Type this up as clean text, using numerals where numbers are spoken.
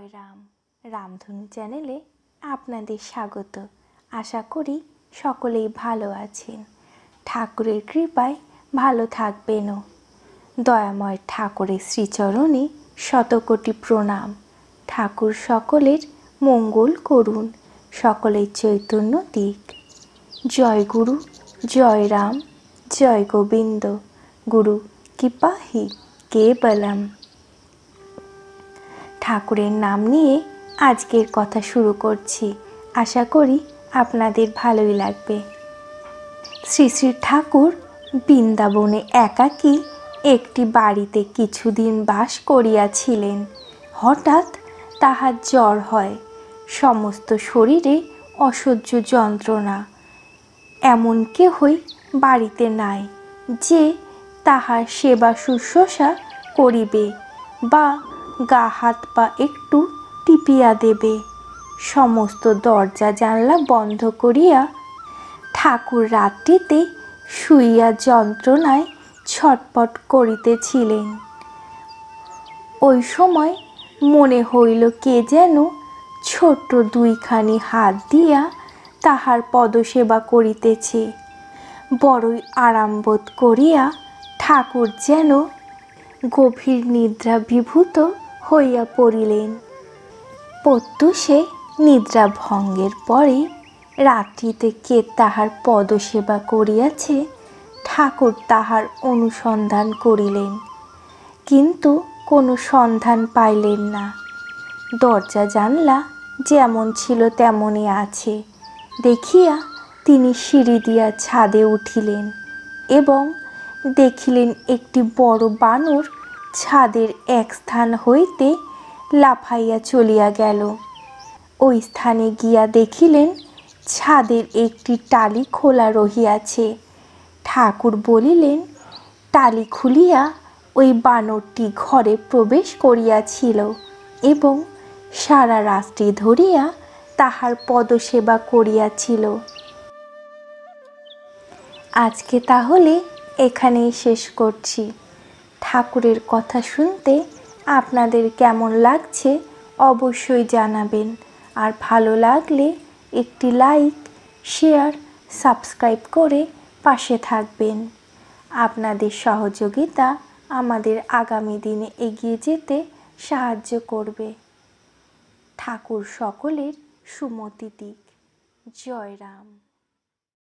জয় রাম। রামধনু চ্যানেলে আপনাদের স্বাগত। আশা করি সকলেই ভালো আছেন, ঠাকুরের কৃপায় ভালো থাকবেনও। দয়াময় ঠাকুরের শ্রীচরণে শতকোটি প্রণাম। ঠাকুর সকলের মঙ্গল করুন, সকলের চৈতন্য দিক। জয় গুরু, জয় রাম, জয় গোবিন্দ, গুরু কৃপাহি কেবলম। ঠাকুরের নাম নিয়ে আজকের কথা শুরু করছি। আশা করি আপনাদের ভালোই লাগবে। শ্রী শ্রী ঠাকুর বৃন্দাবনে একাকী একটি বাড়িতে কিছুদিন বাস করিয়াছিলেন। হঠাৎ তাহার জ্বর হয়, সমস্ত শরীরে অসহ্য যন্ত্রণা। এমন কেহই বাড়িতে নাই যে তাহার সেবা শুশ্রূষা করিবে বা গা হাত পা একটু টিপিয়া দেবে। সমস্ত দরজা জানলা বন্ধ করিয়া ঠাকুর রাত্রিতে শুইয়া যন্ত্রণায় ছটপট করিতেছিলেন। ওই সময় মনে হইল কে যেন ছোট্ট দুইখানি হাত দিয়া তাহার পদসেবা করিতেছে। বড়ই আরামবোধ করিয়া ঠাকুর যেন গভীর নিদ্রা বিভূত হইয়া পড়িলেন। প্রত্যুষে নিদ্রা ভঙ্গের পরে রাত্রিতে কে তাহার পদসেবা করিয়াছে ঠাকুর তাহার অনুসন্ধান করিলেন, কিন্তু কোনো সন্ধান পাইলেন না। দরজা জানলা যেমন ছিল তেমনই আছে দেখিয়া তিনি সিঁড়ি দিয়া ছাদে উঠিলেন এবং দেখিলেন একটি বড় বানর ছাদের এক স্থান হইতে লাফাইয়া চলিয়া গেল। ওই স্থানে গিয়া দেখিলেন ছাদের একটি টালি খোলা রহিয়াছে। ঠাকুর বলিলেন, টালি খুলিয়া ওই বানরটি ঘরে প্রবেশ করিয়াছিল এবং সারা রাত্রি ধরিয়া তাহার পদসেবা করিয়াছিল। আজকে তাহলে এখানেই শেষ করছি। ঠাকুরের কথা শুনতে আপনাদের কেমন লাগছে অবশ্যই জানাবেন। আর ভালো লাগলে একটি লাইক, শেয়ার, সাবস্ক্রাইব করে পাশে থাকবেন। আপনাদের সহযোগিতা আমাদের আগামী দিনে এগিয়ে যেতে সাহায্য করবে। ঠাকুর সকলের সুমতি দিক। জয় রাম।